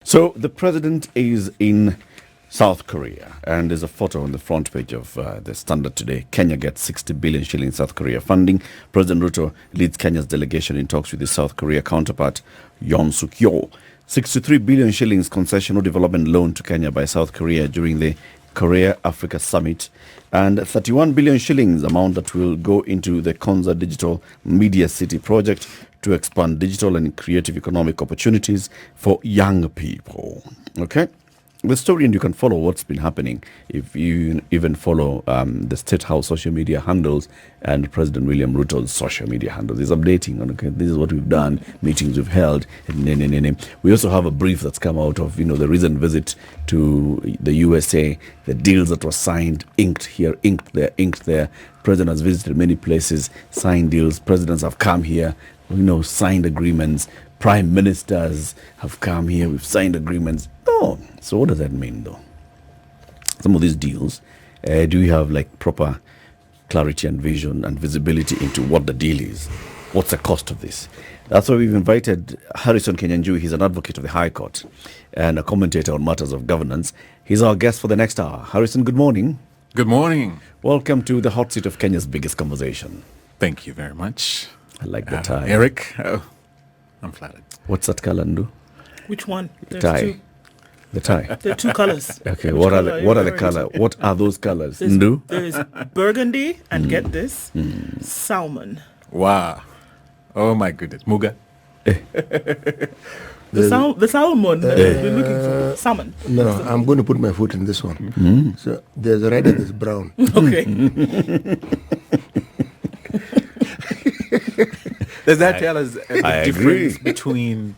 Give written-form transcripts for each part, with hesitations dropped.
So the president is in South Korea, and there's a photo on the front page of the Standard today. Kenya gets 60 billion shillings South Korea funding. President Ruto leads Kenya's delegation in talks with his South Korea counterpart, Yoon Suk-yeol. 63 billion shillings concessional development loan to Kenya by South Korea during the Korea-Africa Summit, and 31 billion shillings amount that will go into the Konza Digital Media City project to expand digital and creative economic opportunities for young people. Okay? The story, and you can follow what's been happening if you even follow the State House social media handles and President William Ruto's social media handles. He's updating on, okay, this is what we've done, meetings we've held. We also have a brief that's come out of, the recent visit to the USA, the deals that were signed, inked here, inked there. President has visited many places, signed deals. Presidents have come here, signed agreements. Prime ministers have come here, we've signed agreements. Oh, so what does that mean, though? Some of these deals, do we have proper clarity and vision and visibility into what the deal is? What's the cost of this? That's why we've invited Harrison Kinyanjui. He's an advocate of the High Court and a commentator on matters of governance. He's our guest for the next hour. Harrison, good morning. Good morning. Welcome to the hot seat of Kenya's biggest conversation. Thank you very much. I like the tie. Eric, I'm flattered. What's that color, Ndu? Which one? The tie. The tie. There are two colors. Okay, what are the colors? What are those colors? Ndu? There is burgundy and get this, salmon. Wow. Oh my goodness. Muga. The salmon that we've been looking for. Salmon. No, I'm going to put my foot in this one. So there's red and there's brown. Okay. Does that tell us the difference between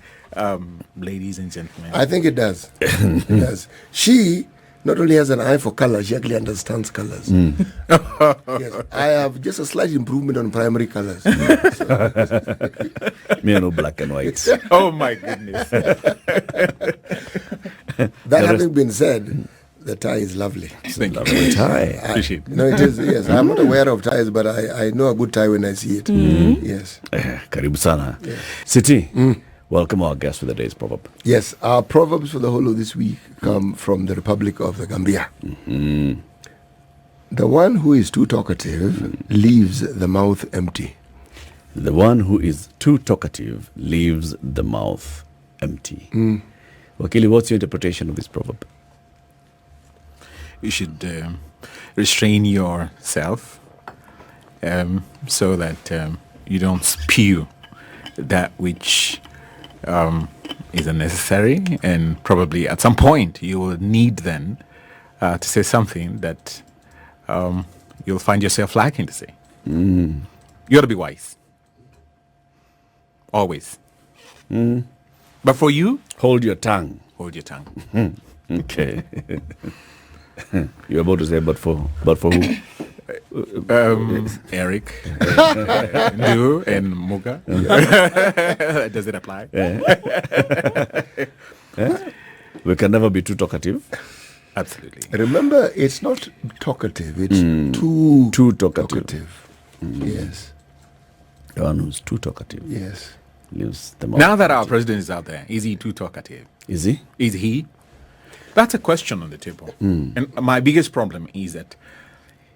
ladies and gentlemen? I think it does. It does. She not only has an eye for color, she actually understands colors. Yes, I have just a slight improvement on primary colors. Me, no black and white. Oh my goodness. That having been said, the tie is lovely. It's a lovely tie. Appreciate it. No, it is, yes. I'm not aware of ties, but I know a good tie when I see it. Yes. Karibu sana. Siti, welcome our guest for the day's proverb. Yes, our proverbs for the whole of this week come from the Republic of the Gambia. The one who is too talkative leaves the mouth empty. The one who is too talkative leaves the mouth empty. Wakili, what's your interpretation of this proverb? You should restrain yourself so that you don't spew that which is unnecessary, and probably at some point you will need then to say something that you'll find yourself lacking to say. You got to be wise. Always. But for you, Hold your tongue. hold your tongue. Okay. You're about to say, but for who? Eric, Ndu, and Muga. Does it apply? We can never be too talkative. Absolutely. Remember, it's not talkative, it's too talkative. Yes. The one who's too talkative Yes. leaves the mouth Now that our empty. president is out there, is he too talkative? Is he? Is he? That's a question on the table. And my biggest problem is that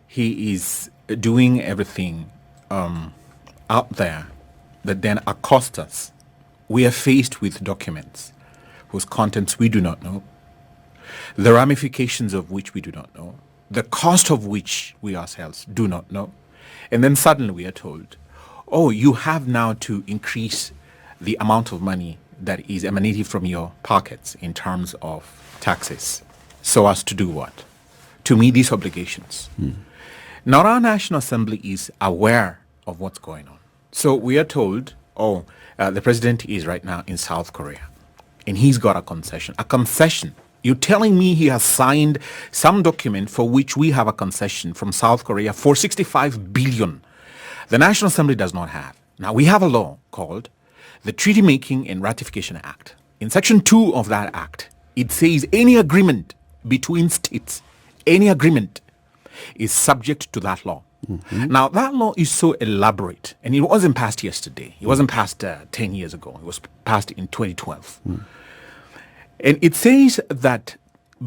he is doing everything out there that then accosts us. We are faced with documents whose contents we do not know, the ramifications of which we do not know, the cost of which we ourselves do not know. And then suddenly we are told, oh, you have now to increase the amount of money that is emanating from your pockets in terms of taxes, so as to do what? To meet these obligations. Now our National Assembly is aware of what's going on. So we are told, the president is right now in South Korea, and he's got a concession. A concession. You're telling me he has signed some document for which we have a concession from South Korea for 65 billion. The National Assembly does not have. Now we have a law called the Treaty Making and Ratification Act. In Section 2 of that act, it says any agreement between states, any agreement is subject to that law. Now, that law is so elaborate, and it wasn't passed yesterday. It wasn't passed 10 years ago. It was passed in 2012. And it says that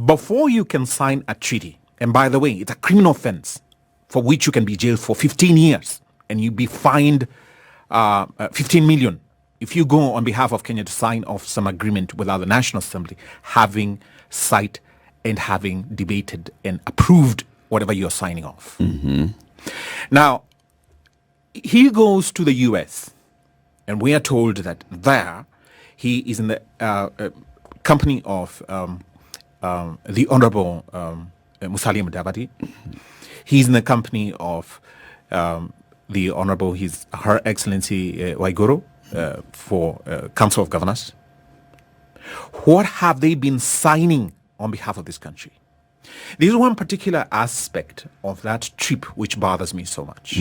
before you can sign a treaty, and by the way, it's a criminal offense for which you can be jailed for 15 years and you be fined 15 million if you go on behalf of Kenya to sign off some agreement without the National Assembly having sight and having debated and approved whatever you're signing off. Now, he goes to the US, and we are told that there he is in the company of the Honorable Musalia Mudavadi. He's in the company of the Honorable Her Excellency Waiguru for Council of Governors. What have they been signing on behalf of this country? There's one particular aspect of that trip which bothers me so much.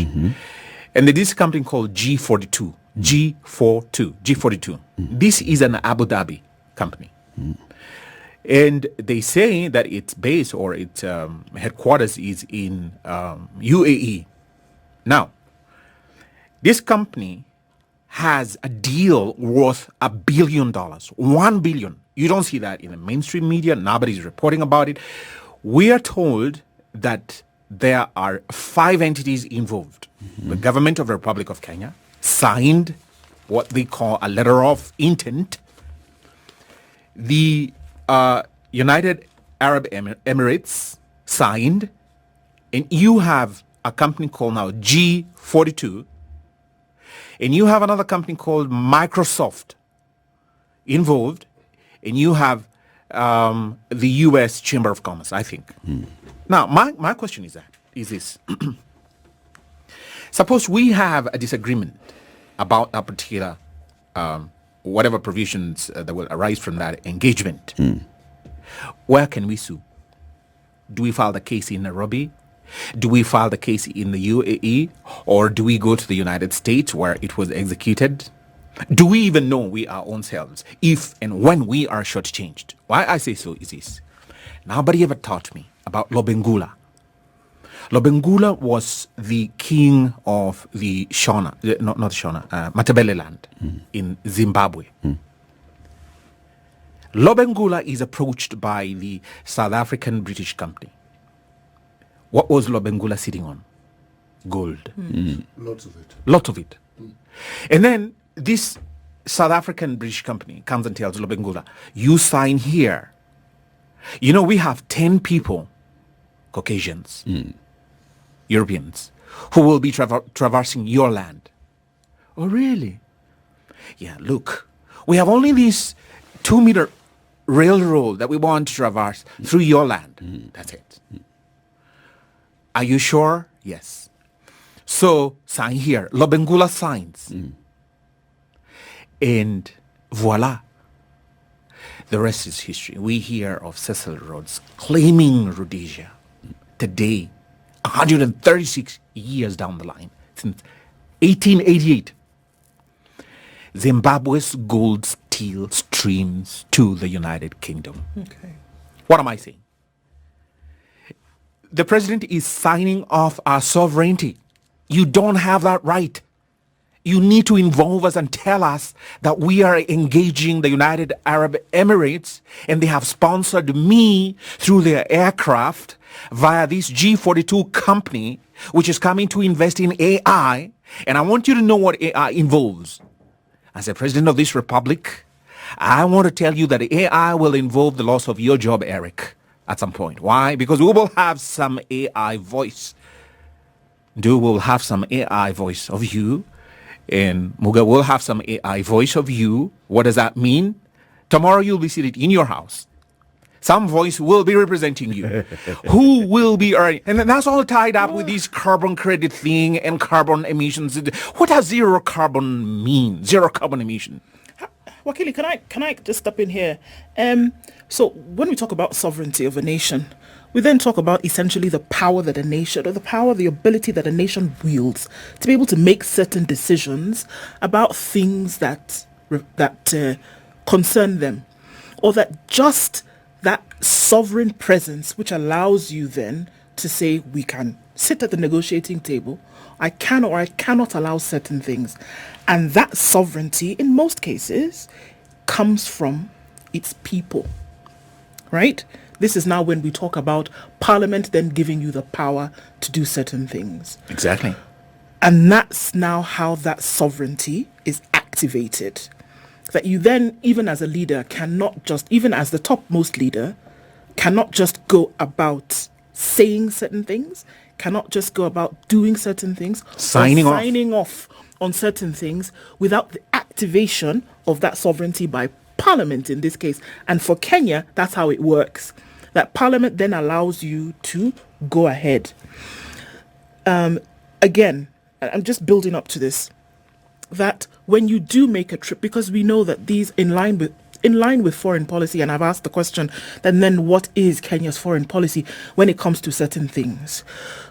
And there is a company called G42. G42. This is an Abu Dhabi company. And they say that its base or its headquarters is in UAE. Now, this company has a deal worth $1 billion. 1 billion. You don't see that in the mainstream media. Nobody's reporting about it. We are told that there are 5 entities involved. The government of the Republic of Kenya signed what they call a letter of intent. The United Arab Emirates signed, and you have a company called now G42, and you have another company called Microsoft involved, and you have the U.S. Chamber of Commerce, I think. Now, my question is this. Suppose we have a disagreement about a particular, whatever provisions that will arise from that engagement. Where can we sue? Do we file the case in Nairobi? Do we file the case in the UAE? Or do we go to the United States where it was executed? Do we even know we our own selves if and when we are shortchanged? Why I say so is this. Nobody ever taught me about Lobengula. Lobengula was the king of the Shona, not Shona, Matabele land in Zimbabwe. Lobengula is approached by the South African British company. What was Lobengula sitting on? Gold. Lots of it. Lot of it. And then this South African British company comes and tells Lobengula, you sign here. You know, we have 10 people, Caucasians, Europeans, who will be traversing your land. Oh, really? Yeah, look, we have only this 2-meter railroad that we want to traverse through your land. That's it. Are you sure? Yes. So sign here. Lobengula signs. And voila. The rest is history. We hear of Cecil Rhodes claiming Rhodesia today, 136 years down the line, since 1888. Zimbabwe's gold still streams to the United Kingdom. Okay. What am I saying? The president is signing off our sovereignty. You don't have that right. You need to involve us and tell us that we are engaging the United Arab Emirates and they have sponsored me through their aircraft via this G42 company, which is coming to invest in AI. And I want you to know what AI involves. As a president of this republic, I want to tell you that AI will involve the loss of your job, Eric, at some point. Why? Because we will have some AI voice. We will have some AI voice of you. And Muga will have some AI voice of you. What does that mean? Tomorrow you'll be seated in your house. Some voice will be representing you. Who will be earning? And that's all tied up with this carbon credit thing and carbon emissions. What does zero carbon mean? Zero carbon emission. Wakili, can I just step in here? So when we talk about sovereignty of a nation, we then talk about essentially the power that a nation, or the ability that a nation wields to be able to make certain decisions about things that concern them, or that just that sovereign presence which allows you then to say, we can sit at the negotiating table, I can or I cannot allow certain things. And that sovereignty, in most cases, comes from its people, right? This is now when we talk about Parliament then giving you the power to do certain things. Exactly. And that's now how that sovereignty is activated. That you then, even as a leader, cannot just, even as the topmost leader, cannot just go about saying certain things, cannot just go about doing certain things, Signing off on certain things without the activation of that sovereignty by Parliament in this case. And for Kenya, that's how it works. That Parliament then allows you to go ahead. Again, I'm just building up to this, that when you do make a trip, because we know that these in line with foreign policy, and I've asked the question, then what is Kenya's foreign policy when it comes to certain things?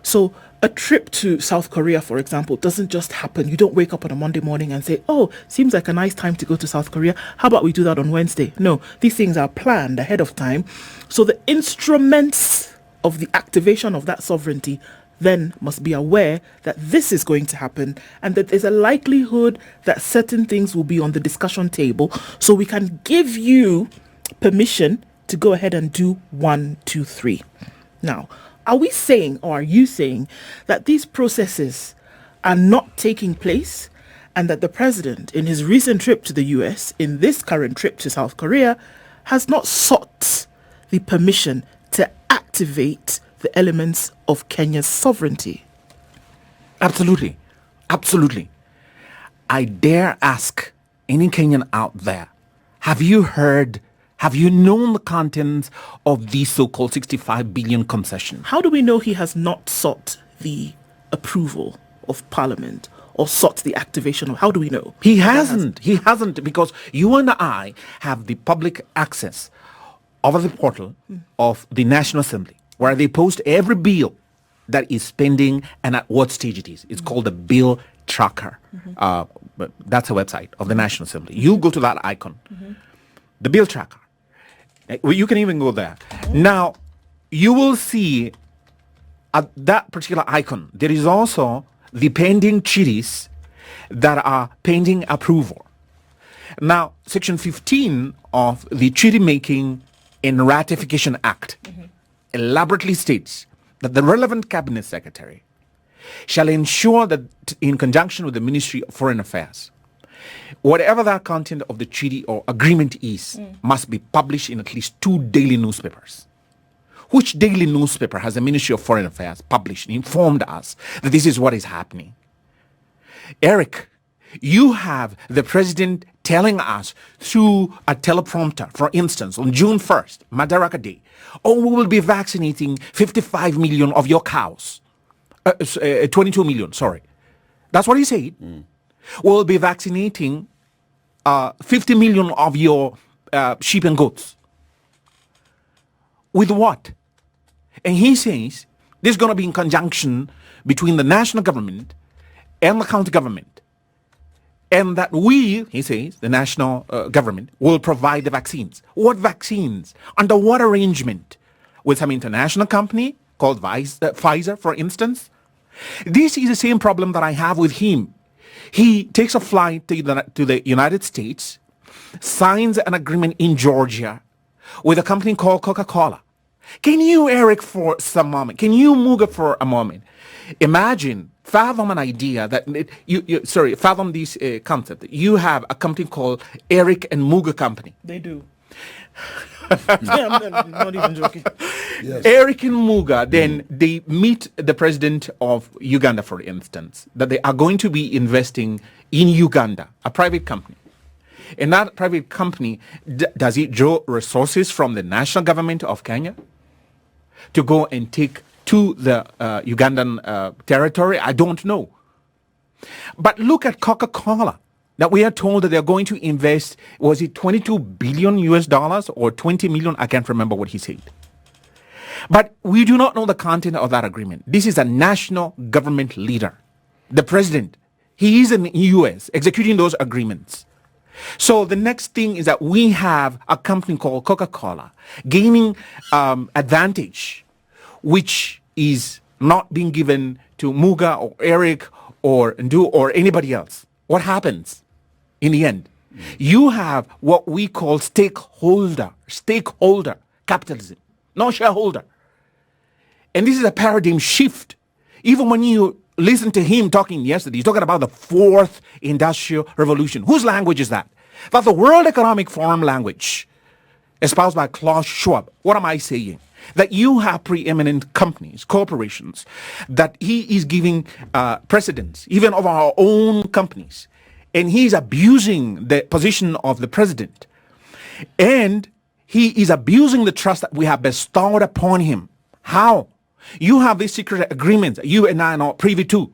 So a trip to South Korea, for example, doesn't just happen. You don't wake up on a Monday morning and say, oh, seems like a nice time to go to South Korea. How about we do that on Wednesday? No, these things are planned ahead of time. So the instruments of the activation of that sovereignty then must be aware that this is going to happen and that there's a likelihood that certain things will be on the discussion table, so we can give you permission to go ahead and do 1, 2, 3. Now, are we saying, or are you saying, that these processes are not taking place and that the president, in his recent trip to the US, in this current trip to South Korea, has not sought the permission to activate the elements of Kenya's sovereignty? Absolutely. Absolutely. I dare ask any Kenyan out there, have you known the contents of the so-called 65 billion concession? How do we know he has not sought the approval of Parliament or sought the activation of, how do we know? He hasn't, because you and I have the public access over the portal of the National Assembly, where they post every bill that is pending and at what stage it is. It's called the bill tracker. But that's a website of the National Assembly. You go to that icon, the bill tracker. Well, you can even go there. Now, you will see at that particular icon, there is also the pending treaties that are pending approval. Now, Section 15 of the Treaty Making and Ratification Act elaborately states that the relevant cabinet secretary shall ensure that in conjunction with the Ministry of Foreign Affairs, whatever that content of the treaty or agreement is must be published in at least 2 daily newspapers. Which daily newspaper has the Ministry of Foreign Affairs published and informed us that this is what is happening? Eric, you have the president telling us through a teleprompter, for instance, on June 1st, Madaraka Day, we will be vaccinating 55 million of your cows. 22 million, sorry. That's what he said. We'll be vaccinating 50 million of your sheep and goats. With what? And he says this is going to be in conjunction between the national government and the county government. And that we, he says, the national government, will provide the vaccines. What vaccines? Under what arrangement? With some international company called Pfizer, for instance? This is the same problem that I have with him. He takes a flight to the United States, signs an agreement in Georgia with a company called Coca-Cola. Can you, Eric, for some moment, can you, Muga, for a moment, fathom an idea that, fathom this concept. You have a company called Eric and Muga Company. They do. I'm not even joking. Yes. Eric and Muga, then they meet the president of Uganda, for instance, that they are going to be investing in Uganda, a private company. And that private company, does it draw resources from the national government of Kenya to go and take to the Ugandan territory? I don't know. But look at Coca-Cola. That we are told that they're going to invest, was it 22 billion US dollars or 20 million? I can't remember what he said. But we do not know the content of that agreement. This is a national government leader. The president, he is in the US executing those agreements. So the next thing is that we have a company called Coca-Cola gaining advantage, which is not being given to Muga or Eric or Ndu or anybody else. What happens in the end? You have what we call stakeholder capitalism, not shareholder. And this is a paradigm shift. Even when you listen to him talking yesterday, he's talking about the fourth industrial revolution. Whose language is that? That's the World Economic Forum language, espoused by Klaus Schwab. What am I saying? That you have preeminent companies, corporations, that he is giving precedence, even of our own companies. And he is abusing the position of the president. And he is abusing the trust that we have bestowed upon him. How? You have these secret agreements that you and I are not privy to.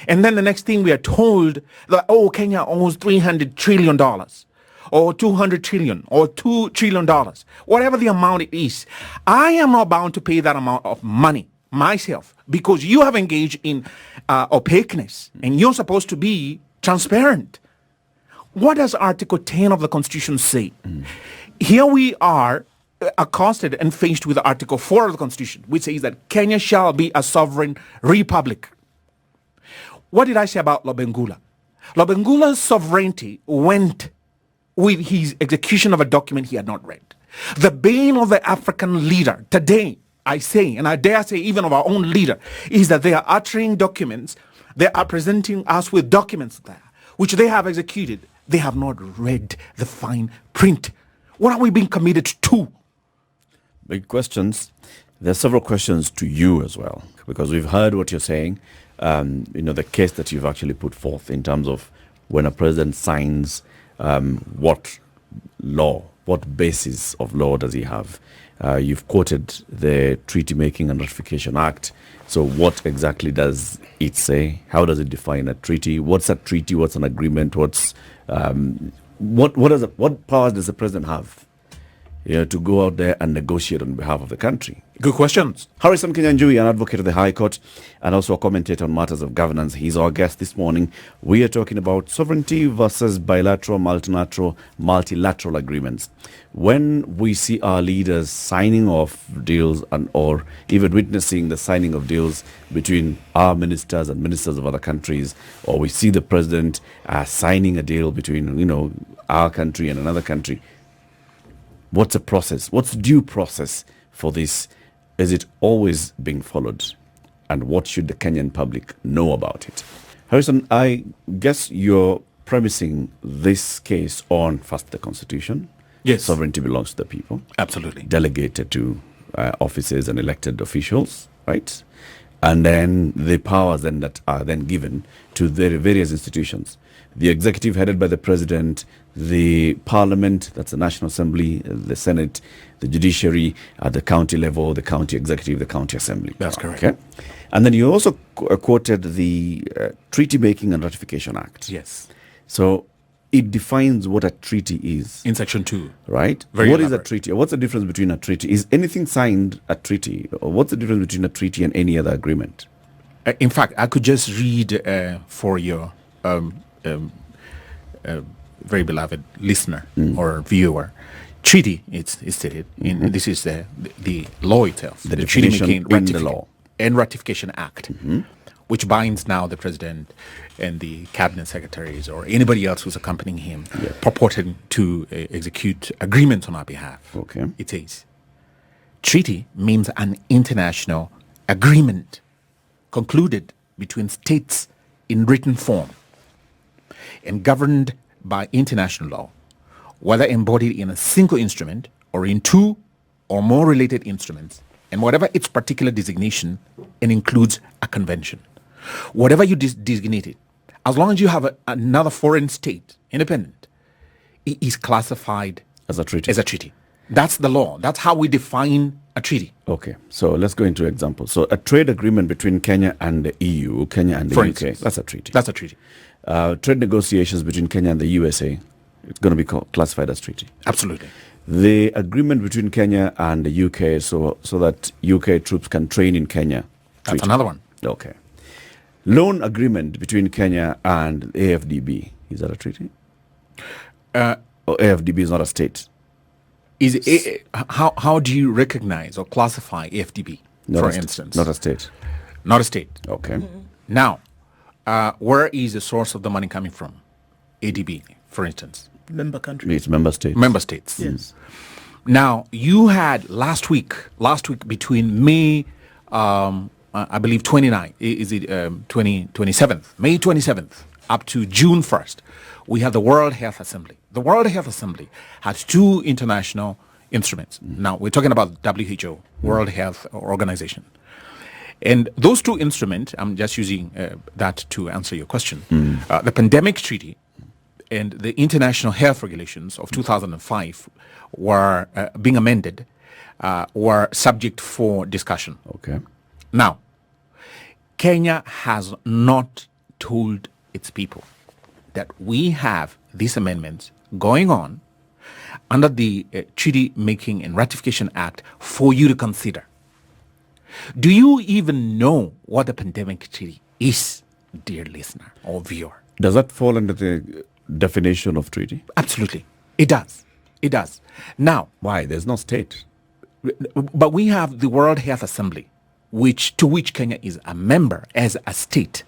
And then the next thing we are told that, oh, Kenya owns $300 trillion or 200 trillion or $2 trillion, whatever the amount it is. I am not bound to pay that amount of money myself because you have engaged in opaqueness and you're supposed to be transparent. What does Article 10 of the Constitution say? Here we are accosted and faced with Article 4 of the Constitution, which says that Kenya shall be a sovereign republic. What did I say about Lobengula? Lobengula's sovereignty went with his execution of a document he had not read. The bane of the African leader today, I say, and I dare say even of our own leader, is that they are uttering documents, they are presenting us with documents there, which they have executed. They have not read the fine print. What are we being committed to? Big questions. There's several questions to you as well, because we've heard what you're saying. The case that you've actually put forth in terms of when a president signs, what law, what basis of law does he have? You've quoted the Treaty Making and Ratification Act. So what exactly does it say? How does it define a treaty? What's a treaty? What's an agreement? What powers does the president have to go out there and negotiate on behalf of the country? Good questions. Harrison Kinyanjui, an advocate of the High Court and also a commentator on matters of governance. He's our guest this morning. We are talking about sovereignty versus bilateral, multilateral agreements. When we see our leaders signing off deals or even witnessing the signing of deals between our ministers and ministers of other countries, or we see the president signing a deal between, our country and another country, what's the process? What's due process for this? Is it always being followed? And what should the Kenyan public know about it? Harrison, I guess you're premising this case on first the Constitution. Yes. Sovereignty belongs to the people. Absolutely. Delegated to offices and elected officials, right? And then the powers then that are then given to the various institutions. The executive headed by the president, the parliament, that's the National Assembly, the Senate, the judiciary at the county level, the county executive, the county assembly. That's correct. Okay? And then you also quoted the Treaty Making and Ratification Act. Yes. So it defines what a treaty is. In Section 2. Right? Very What is a elaborate. treaty? What's the difference between a treaty? Is anything signed a treaty? Or what's the difference between a treaty and any other agreement? In fact, I could just read for your very beloved listener or viewer. Treaty, it's stated. This is the law itself. The Treaty definition Making in the law. and Ratification Act, which binds now the president and the cabinet secretaries or anybody else who's accompanying him, purporting to execute agreements on our behalf. Okay. It says, treaty means an international agreement concluded between states in written form and governed by international law, whether embodied in a single instrument or in two or more related instruments, and whatever its particular designation, and includes a convention. Whatever you designate it, as long as you have another foreign state, independent, it is classified As a treaty. as a treaty. That's the law. That's how we define a treaty. Okay, so let's go into examples. So a trade agreement between Kenya and the EU, Kenya and the For UK, instance. that's a treaty. That's a treaty. Trade negotiations between Kenya and the USA, it's going to be classified as treaty. Absolutely. The agreement between Kenya and the UK, so that UK troops can train in Kenya. That's treaty. another one. Okay. Loan agreement between Kenya and AFDB, is that a treaty? Or AFDB is not a state? How do you recognize or classify AFDB, for instance? Not a state. Not a state. Okay. Now, where is the source of the money coming from? ADB, for instance. member countries. It's member states. Member states. Yes. Now, you had last week between May, I believe 29, is it 27th, May 27th, up to June 1st, we had the World Health Assembly. The World Health Assembly has two international instruments. Now, we're talking about WHO, World Health Organization. And those two instruments, I'm just using that to answer your question, the Pandemic Treaty and the International Health Regulations of 2005 were being amended, were subject for discussion. Okay. Now, Kenya has not told its people that we have these amendments going on under the Treaty Making and Ratification Act for you to consider. Do you even know what the Pandemic Treaty is, dear listener or viewer? Does that fall under the definition of treaty? Absolutely. It does. It does. Now, Why? There's no state. but we have the World Health Assembly, to which Kenya is a member as a state.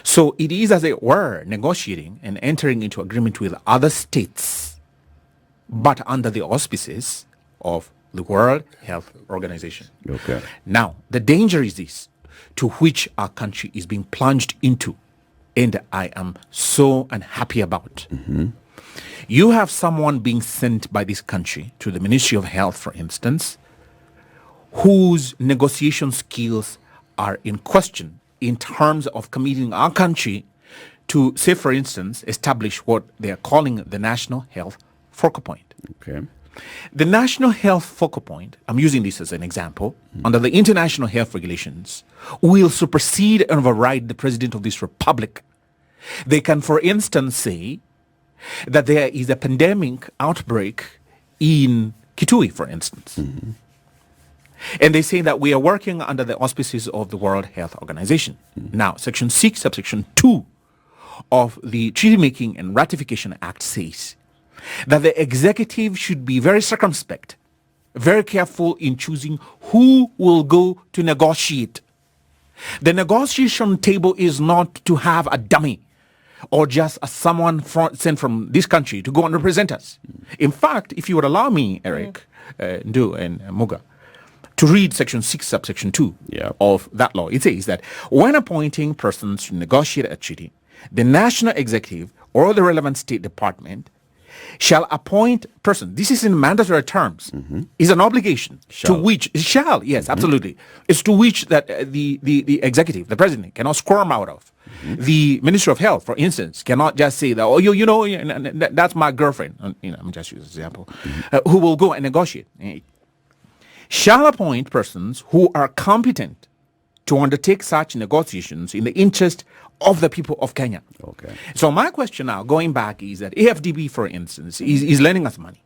So it is, as it were, negotiating and entering into agreement with other states, but under the auspices of the World Health Organization. Okay. Now, the danger is this, to which our country is being plunged into, and I am so unhappy about. You have someone being sent by this country to the Ministry of Health, for instance, whose negotiation skills are in question in terms of committing our country to, say, for instance, establish what they are calling the National Health Focal Point. Okay. The National Health Focal Point, I'm using this as an example, under the international health regulations, will supersede and override the President of this Republic. They can, for instance, say that there is a pandemic outbreak in Kitui, for instance. And they say that we are working under the auspices of the World Health Organization. Now, Section 6, subsection 2 of the Treaty Making and Ratification Act says that the executive should be very circumspect, very careful in choosing who will go to negotiate. The negotiation table is not to have a dummy or just someone sent from this country to go and represent us. In fact, if you would allow me, Eric, Ndu and Muga, to read Section 6, subsection 2 of that law, it says that when appointing persons to negotiate a treaty, the national executive or the relevant state department shall appoint person. This is in mandatory terms. Is an obligation to which shall, yes, absolutely. It's to which that the executive, the president, cannot squirm out of. The Ministry of Health, for instance, cannot just say that, oh, you know, that's my girlfriend. I'm just using an example. Who will go and negotiate. Shall appoint persons who are competent to undertake such negotiations in the interest of the people of Kenya. Okay. So my question now, going back, is that AFDB, for instance, is lending us money.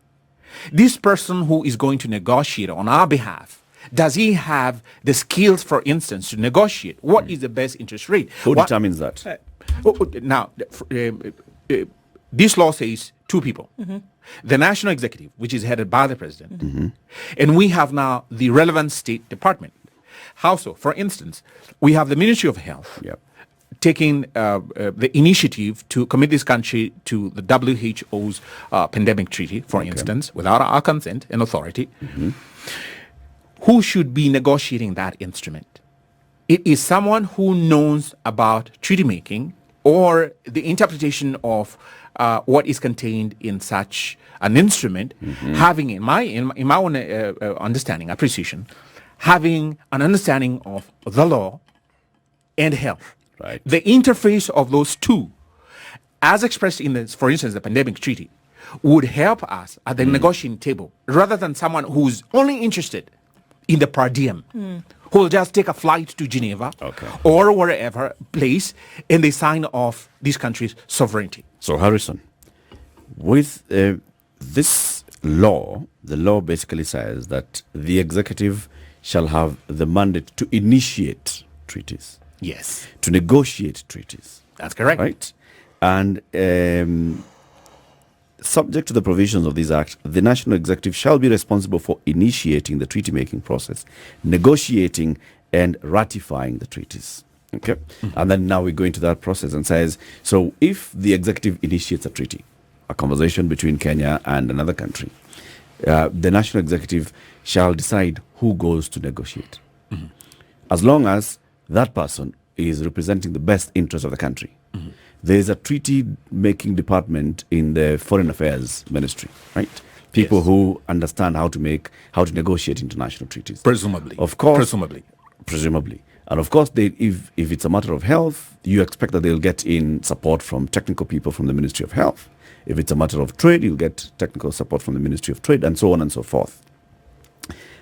This person who is going to negotiate on our behalf, does he have the skills, for instance, to negotiate? What is the best interest rate? Who determines that? Now, this law says two people. The national executive, which is headed by the president, and we have now the relevant state department. How so? For instance, we have the Ministry of Health taking the initiative to commit this country to the WHO's pandemic treaty, for instance, without our consent and authority. Who should be negotiating that instrument? It is someone who knows about treaty making or the interpretation of what is contained in such an instrument, having in my own understanding, appreciation, having an understanding of the law and health. Right. The interface of those two, as expressed in this, for instance, the pandemic treaty, would help us at the negotiating table, rather than someone who's only interested in the per diem, who will just take a flight to Geneva or wherever place, and they sign off this country's sovereignty. So, Harrison, with this law, the law basically says that the executive shall have the mandate to initiate treaties. Yes. To negotiate treaties. That's correct. Right? And subject to the provisions of this act, the national executive shall be responsible for initiating the treaty-making process, negotiating and ratifying the treaties. Okay? And then now we go into that process and says, so if the executive initiates a treaty, a conversation between Kenya and another country, the national executive shall decide who goes to negotiate. As long as that person is representing the best interest of the country. There is a treaty-making department in the Foreign Affairs Ministry, right? People who understand how to negotiate international treaties. Presumably. Of course. Presumably. And of course, if it's a matter of health, you expect that they'll get in support from technical people from the Ministry of Health. If it's a matter of trade, you'll get technical support from the Ministry of Trade, and so on and so forth.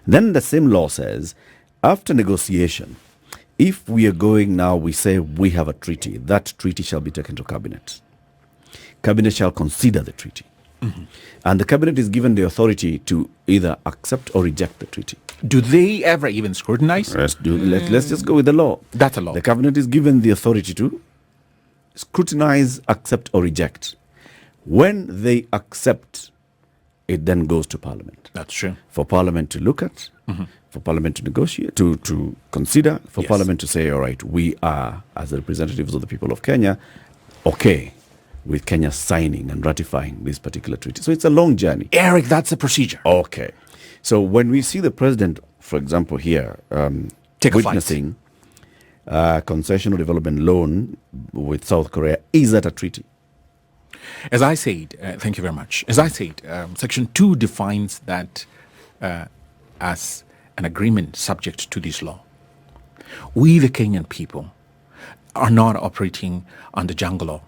Then the same law says, after negotiation, if we are going now, we say we have a treaty, that treaty shall be taken to cabinet. Cabinet shall consider the treaty. And the cabinet is given the authority to either accept or reject the treaty. Do they ever even scrutinize? Let's just go with the law. That's a law. The cabinet is given the authority to scrutinize, accept or reject. When they accept, it then goes to Parliament. That's true. For Parliament to look at, for Parliament to negotiate, to consider, for Parliament to say, all right, we are, as the representatives of the people of Kenya, okay with Kenya signing and ratifying this particular treaty. So it's a long journey. Eric, that's the procedure. Okay. So when we see the president, for example, here, witnessing concessional development loan with South Korea, is that a treaty? As I said, thank you very much. As I said, Section 2 defines that as an agreement subject to this law. We, the Kenyan people, are not operating under jungle law.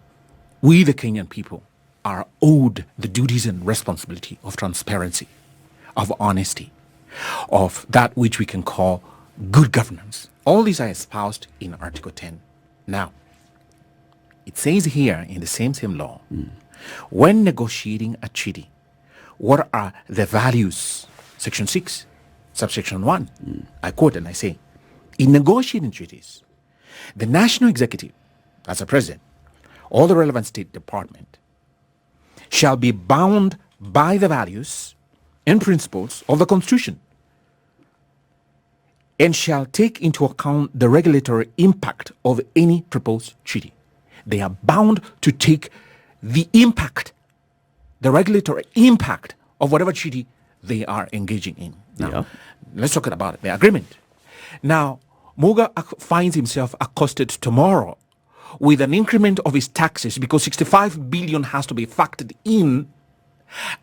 We, the Kenyan people, are owed the duties and responsibility of transparency, of honesty, of that which we can call good governance. All these are espoused in Article 10. Now, it says here in the same law, when negotiating a treaty, what are the values? Section 6, subsection 1. I quote and I say, in negotiating treaties, the national executive, as a president, or the relevant state department, shall be bound by the values and principles of the Constitution and shall take into account the regulatory impact of any proposed treaty. They are bound to take the impact, the regulatory impact of whatever treaty they are engaging in. Now, let's talk about the agreement. Now, Muga finds himself accosted tomorrow with an increment of his taxes because 65 billion has to be factored in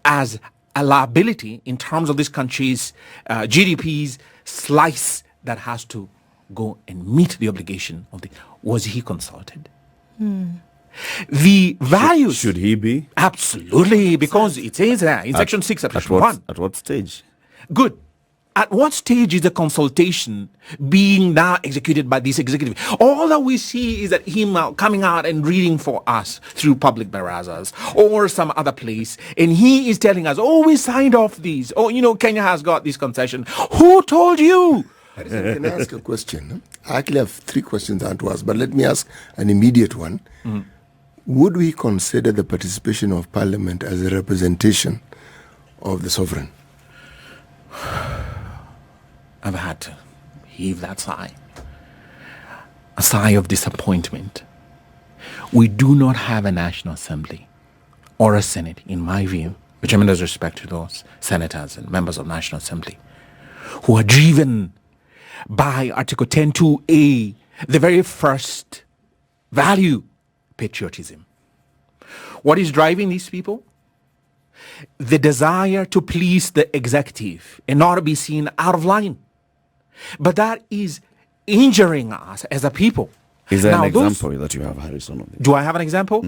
as a liability in terms of this country's GDP's slice that has to go and meet the obligation of the... Was he consulted? The values... Should he be? Absolutely, because it says there in Section 6, Section 1. At what stage? Good. At what stage is the consultation being now executed by this executive? All that we see is that him coming out and reading for us through public barazas or some other place, and he is telling us, oh, we signed off these. Oh, you know, Kenya has got this concession. Who told you? Can I ask a question? I actually have 3 questions I want to ask, but let me ask an immediate one. Would we consider the participation of Parliament as a representation of the sovereign? I've had to heave that sigh. A sigh of disappointment. We do not have a National Assembly or a Senate, in my view, with tremendous respect to those senators and members of National Assembly, who are driven by Article 10.2a, the very first value, patriotism. What is driving these people? The desire to please the executive and not be seen out of line. But that is injuring us as a people. Is there an example that you have, Harrison? Do I have an example?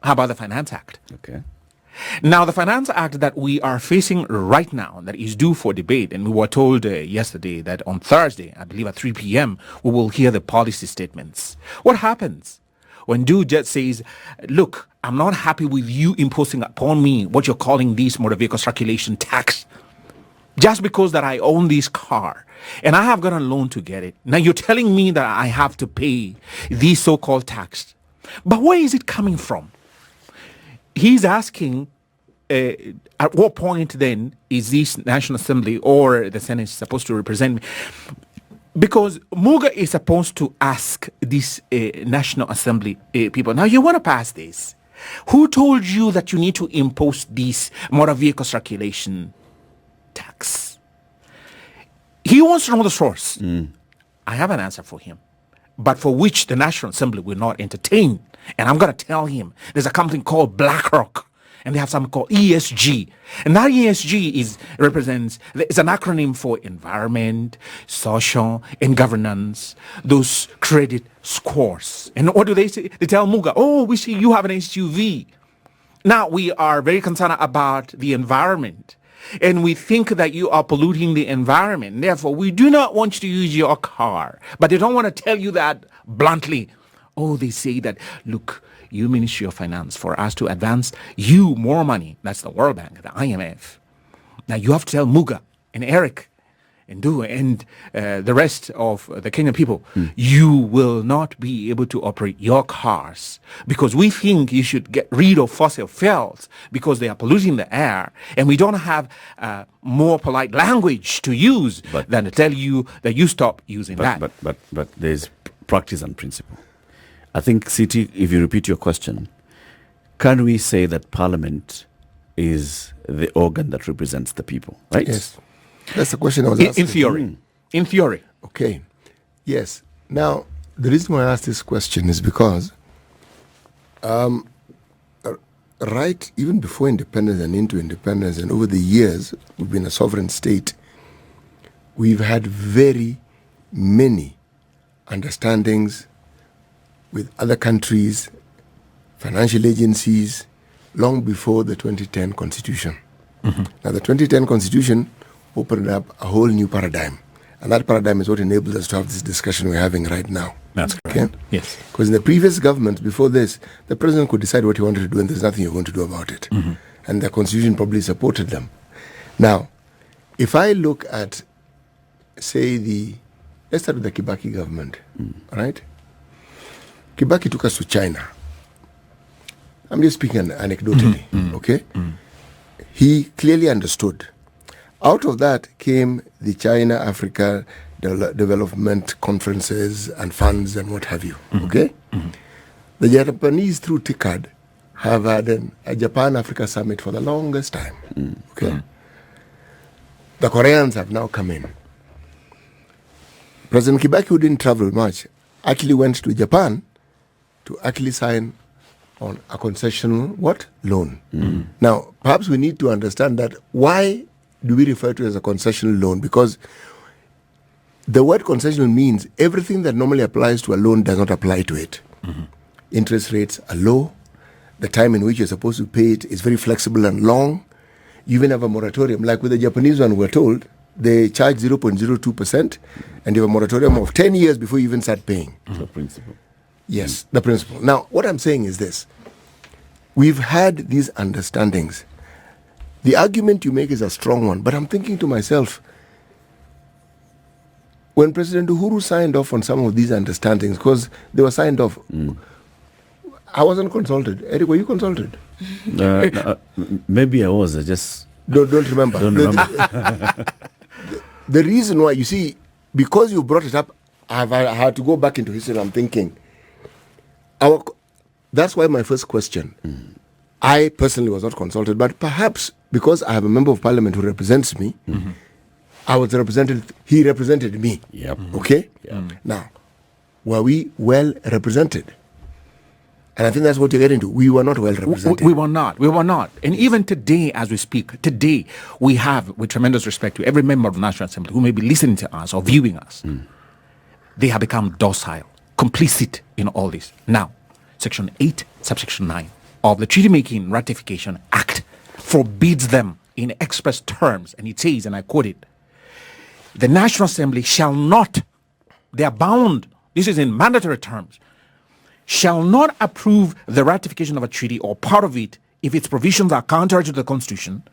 How about the Finance Act? Okay. Now, the Finance Act that we are facing right now, that is due for debate, and we were told yesterday that on Thursday, I believe at 3 p.m., we will hear the policy statements. What happens when dude just says, look, I'm not happy with you imposing upon me what you're calling this motor vehicle circulation tax just because that I own this car and I have got a loan to get it. Now you're telling me that I have to pay this so-called tax. But where is it coming from? He's asking, at what point then is this National Assembly or the Senate supposed to represent me? Because Muga is supposed to ask this National Assembly people, now you want to pass this. Who told you that you need to impose this motor vehicle circulation tax? He wants to know the source. I have an answer for him, but for which the National Assembly will not entertain. And I'm going to tell him there's a company called BlackRock, and they have something called ESG. And that ESG it's an acronym for environment, social, and governance, those credit scores. And what do they say? They tell Muga, oh, we see you have an SUV. Now, we are very concerned about the environment, and we think that you are polluting the environment. Therefore, we do not want you to use your car. But they don't want to tell you that bluntly. Oh, they say that, look, you Ministry of Finance, for us to advance you more money. That's the World Bank, the IMF. Now, you have to tell Muga and Eric and the rest of the Kenyan people, you will not be able to operate your cars because we think you should get rid of fossil fuels because they are polluting the air, and we don't have more polite language to use than to tell you that you stop using that. But there's practice and principle. I think, CT, if you repeat your question, can we say that Parliament is the organ that represents the people, right? Yes. That's the question I was asking. In theory. In theory. Okay. Yes. Now, the reason why I asked this question is because right even before independence and into independence and over the years, we've been a sovereign state, we've had very many understandings with other countries, financial agencies, long before the 2010 Constitution. Now, the 2010 Constitution opened up a whole new paradigm. And that paradigm is what enables us to have this discussion we're having right now. That's correct. Okay? Yes. Because in the previous government, before this, the president could decide what he wanted to do and there's nothing you're going to do about it. And the Constitution probably supported them. Now, if I look at, say, let's start with the Kibaki government, right? Kibaki took us to China. I'm just speaking anecdotally, okay? He clearly understood. Out of that came the China-Africa development conferences and funds and what have you, okay? The Japanese, through TICAD, have had a Japan-Africa summit for the longest time, okay? The Koreans have now come in. President Kibaki, who didn't travel much, actually went to Japan to actually sign on a concessional loan. Now, perhaps we need to understand that why do we refer to it as a concessional loan? Because the word concessional means everything that normally applies to a loan does not apply to it. Interest rates are low. The time in which you're supposed to pay it is very flexible and long. You even have a moratorium. Like with the Japanese one, we're told they charge 0.02% and you have a moratorium of 10 years before you even start paying. The principle. Yes, the principle. Now, what I'm saying is this. We've had these understandings. The argument you make is a strong one, but I'm thinking to myself, when President Uhuru signed off on some of these understandings, because they were signed off, I wasn't consulted. Eric, were you consulted? Maybe I was. I just don't remember. The reason why, you see, because you brought it up, I had to go back into history. I'm thinking, that's why my first question, I personally was not consulted, but perhaps because I have a member of parliament who represents me, I was represented, he represented me. Okay? Now, were we well represented? And I think that's what you're getting to. We were not well represented. We were not. We were not. And even today, as we speak, today, we have, with tremendous respect to every member of the National Assembly who may be listening to us or viewing us, they have become docile, complicit in all this. Now, Section 8, Subsection 9 of the Treaty Making Ratification Act forbids them in express terms, and it says, and I quote it, the National Assembly shall not, they are bound, this is in mandatory terms, shall not approve the ratification of a treaty or part of it if its provisions are contrary to the Constitution,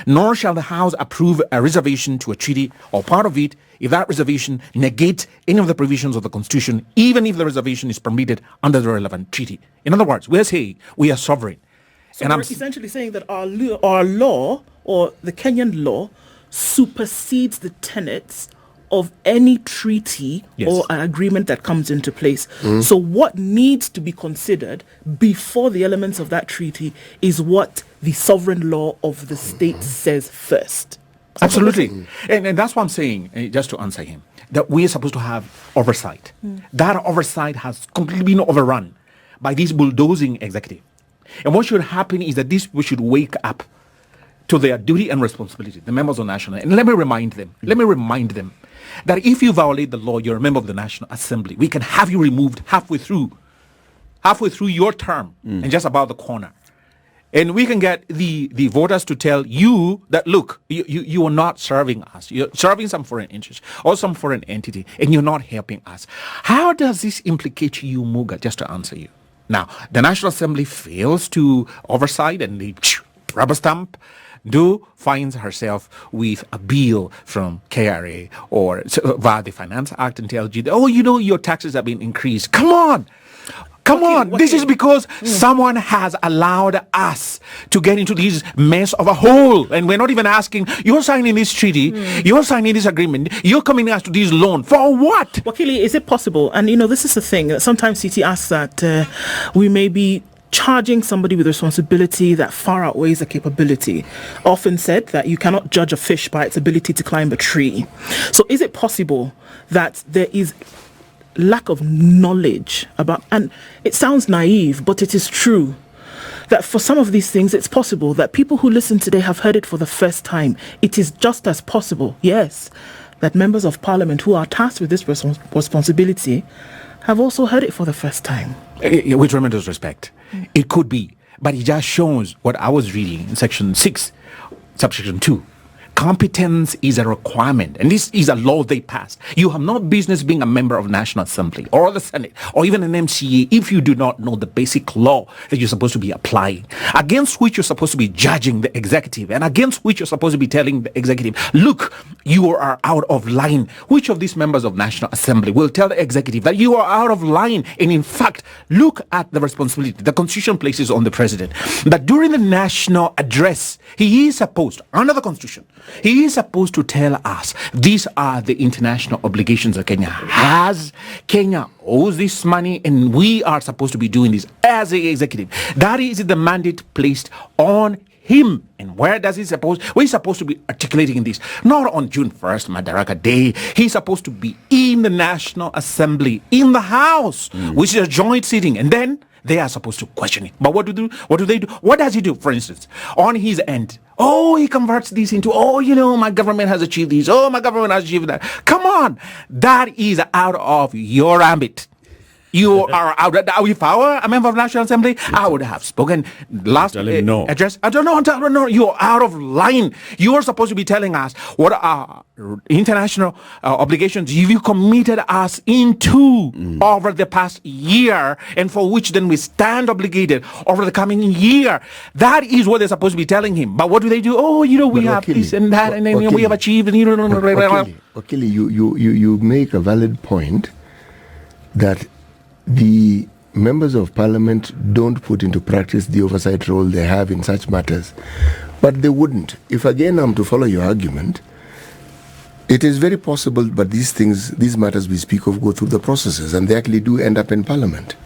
nor shall the House approve a reservation to a treaty or part of it if that reservation negates any of the provisions of the Constitution, even if the reservation is permitted under the relevant treaty. In other words, we're saying we are sovereign. So and we're essentially saying that our law, or the Kenyan law, supersedes the tenets of any treaty Yes. or an agreement that comes into place. So what needs to be considered before the elements of that treaty is what the sovereign law of the state says first. Absolutely. And that's what I'm saying, just to answer him, that we are supposed to have oversight. That oversight has completely been overrun by this bulldozing executive. And what should happen is that these people should wake up to their duty and responsibility, the members of National. And let me remind them that if you violate the law, you're a member of the National Assembly. We can have you removed halfway through your term and just about the corner. And we can get the voters to tell you that, look, you are not serving us. You're serving some foreign interest or some foreign entity, and you're not helping us. How does this implicate you, Muga, just to answer you? Now, the National Assembly fails to oversight and they rubber stamp. Finds herself with a bill from KRA or via the Finance Act and tells you, your taxes have been increased. Come on. This is because someone has allowed us to get into this mess of a hole. And we're not even asking, you're signing this treaty, you're signing this agreement, you're coming us to this loan. For what? Wakili, is it possible? And, this is the thing that sometimes CT asks that we may be charging somebody with responsibility that far outweighs the capability. Often said that you cannot judge a fish by its ability to climb a tree. So is it possible that there is lack of knowledge about, and it sounds naive, but it is true, that for some of these things it's possible that people who listen today have heard it for the first time. It is just as possible, yes, that members of parliament who are tasked with this responsibility have also heard it for the first time. With tremendous respect. It could be, but it just shows what I was reading in section 6, subsection 2. Competence is a requirement, and this is a law they passed. You have no business being a member of National Assembly or the Senate or even an MCA if you do not know the basic law that you're supposed to be applying, against which you're supposed to be judging the executive, and against which you're supposed to be telling the executive, look, you are out of line. Which of these members of National Assembly will tell the executive that you are out of line? And in fact, look at the responsibility the Constitution places on the president, that during the national address, he is supposed, under the Constitution, he is supposed to tell us these are the international obligations that Kenya has. Kenya owes this money, and we are supposed to be doing this as the executive. That is the mandate placed on him. And where he's supposed to be articulating this? Not on June 1st, Madaraka Day. He's supposed to be in the National Assembly, in the House, which is a joint sitting. And then they are supposed to question it. But what do they do? What does he do, for instance? On his end, he converts this into, my government has achieved this. My government has achieved that. Come on. That is out of your ambit. You are out. If I were a member of National Assembly, I would have spoken last address. I don't know. No, you're out of line. You are supposed to be telling us what are international obligations you committed us into over the past year, and for which then we stand obligated over the coming year. That is what they're supposed to be telling him. But what do they do? We have this and that, and then we have achieved. Okili, you make a valid point that the members of parliament don't put into practice the oversight role they have in such matters. But they wouldn't. If again I'm to follow your argument, it is very possible, but these matters we speak of go through the processes, and they actually do end up in parliament.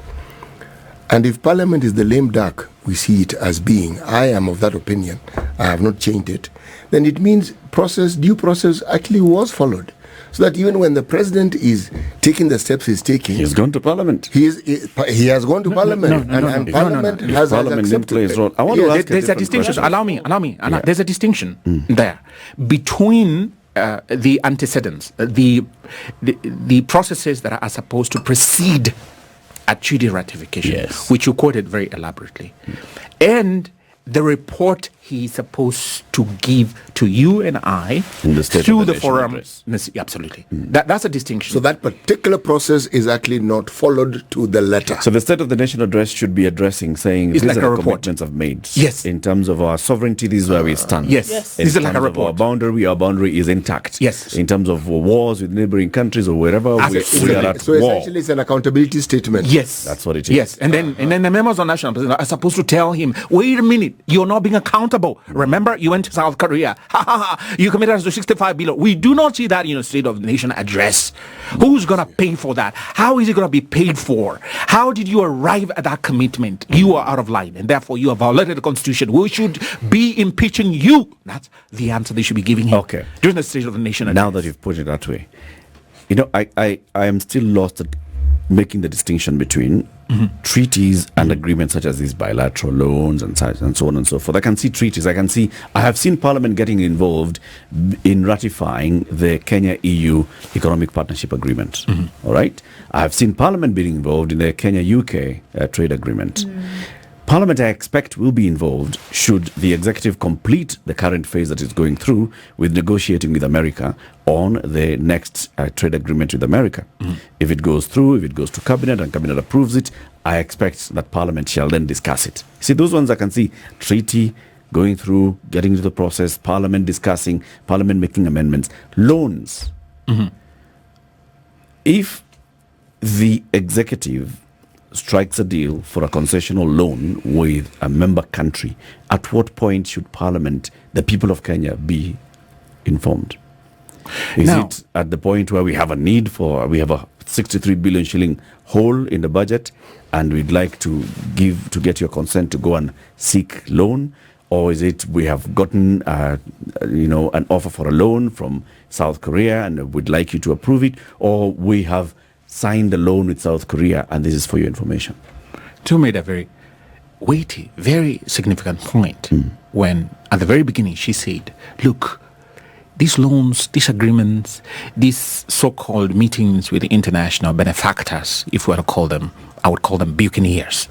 And if parliament is the lame duck we see it as being, I am of that opinion, I have not changed it, then it means due process actually was followed. So that even when the president is taking the steps he's taking, he's gone to parliament. He has gone to parliament, and parliament has accepted his role. I want to ask there's a distinction. Allow me. There's a distinction there between the antecedents, the processes that are supposed to precede a treaty ratification, which you quoted very elaborately, and the report he's supposed to give to you and I through the forum. Absolutely. That's a distinction. So that particular process is actually not followed to the letter. So the State of the Nation address should be addressing, saying it's these like are a the report commitments I've made. Yes. In terms of our sovereignty, this is where we stand. Yes. In This is terms like a of report. our boundary is intact. Yes. In terms of wars with neighboring countries or wherever we are at so war. essentially it's an accountability statement. Yes. That's what it is. Yes. And then the members of National Assembly are supposed to tell him, wait a minute, you're not being accountable. accountable. Remember, you went to South Korea. You committed us to 65 billion. We do not see that in a State of the Nation address. Who's going to pay for that? How is it going to be paid for? How did you arrive at that commitment? You are out of line, and therefore you have violated the Constitution. We should be impeaching you. That's the answer they should be giving him. Okay. During the State of the Nation address. Now that you've put it that way, I am still lost at making the distinction between treaties and agreements such as these bilateral loans and so on and so forth. I can see treaties. I have seen Parliament getting involved in ratifying the Kenya-EU Economic Partnership Agreement. All right? I have seen Parliament being involved in the Kenya-UK trade agreement. Parliament, I expect, will be involved should the executive complete the current phase that it's going through with negotiating with America on the next trade agreement with America. If it goes through, if it goes to Cabinet and Cabinet approves it, I expect that Parliament shall then discuss it. See, those ones I can see treaty going through, getting into the process, Parliament discussing, Parliament making amendments. Loans. If the executive strikes a deal for a concessional loan with a member country, at what point should Parliament, the people of Kenya, be informed? Is it at the point where we have a 63 billion shilling hole in the budget and we'd like to get your consent to go and seek loan? Or is it we have gotten an offer for a loan from South Korea and we'd like you to approve it? Or we have signed a loan with South Korea, and this is for your information. Tu made a very weighty, very significant point when, at the very beginning, she said, look, these loans, these agreements, these so-called meetings with the international benefactors, if we were to call them, I would call them buccaneers.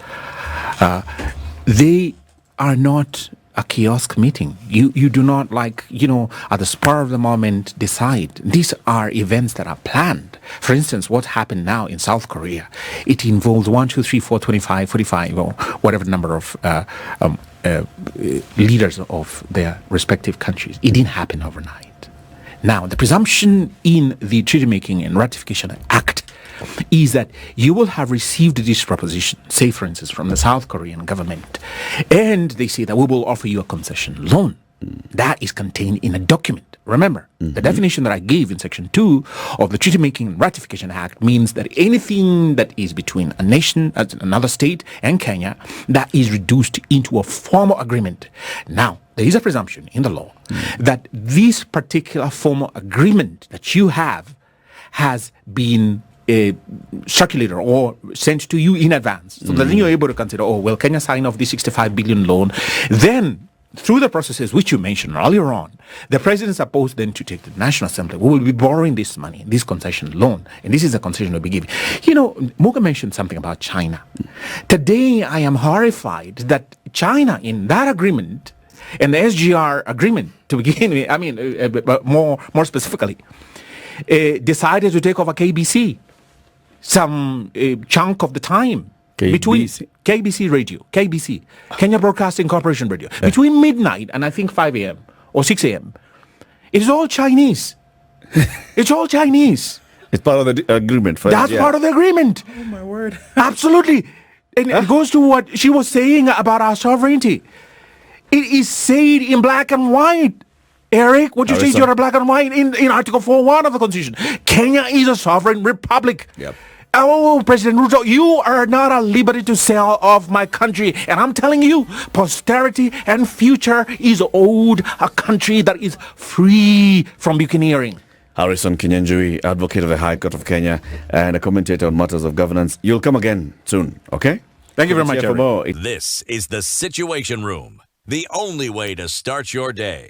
They are not a kiosk meeting. You do not at the spur of the moment decide. These are events that are planned. For instance, what happened now in South Korea, it involves 1, 2, 3, 4, 25, 45, or whatever number of leaders of their respective countries. It didn't happen overnight. Now, the presumption in the Treaty Making and Ratification Act is that you will have received this proposition, say for instance from the South Korean government, and they say that we will offer you a concession loan. That is contained in a document. Remember, the definition that I gave in Section 2 of the Treaty Making and Ratification Act means that anything that is between a nation, another state, and Kenya, that is reduced into a formal agreement. Now, there is a presumption in the law that this particular formal agreement that you have has been circulated or sent to you in advance, so that then you're able to consider, Kenya sign off the 65 billion loan. Then, through the processes which you mentioned earlier on, the president is supposed then to take to the National Assembly. We will be borrowing this money, this concession loan, and this is the concession we'll be giving. Muga mentioned something about China. Today, I am horrified that China, in that agreement, and the SGR agreement, to begin with, more specifically, decided to take over KBC. Some chunk of the time between KBC Radio, KBC, Kenya Broadcasting Corporation Radio, between midnight and I think 5 a.m. or 6 a.m. It is all Chinese. It's all Chinese. It's part of the agreement. That's part of the agreement. Oh, my word. Absolutely. And it goes to what she was saying about our sovereignty. It is said in black and white. Eric, what you say you're black and white in Article 4.1 of the Constitution. Kenya is a sovereign republic. Yep. Oh, President Ruto, you are not at liberty to sell off my country. And I'm telling you, posterity and future is owed a country that is free from buccaneering. Harrison Kinyanjui, advocate of the High Court of Kenya and a commentator on matters of governance. You'll come again soon, okay? Thank you very much, Eric. This is the Situation Room, the only way to start your day.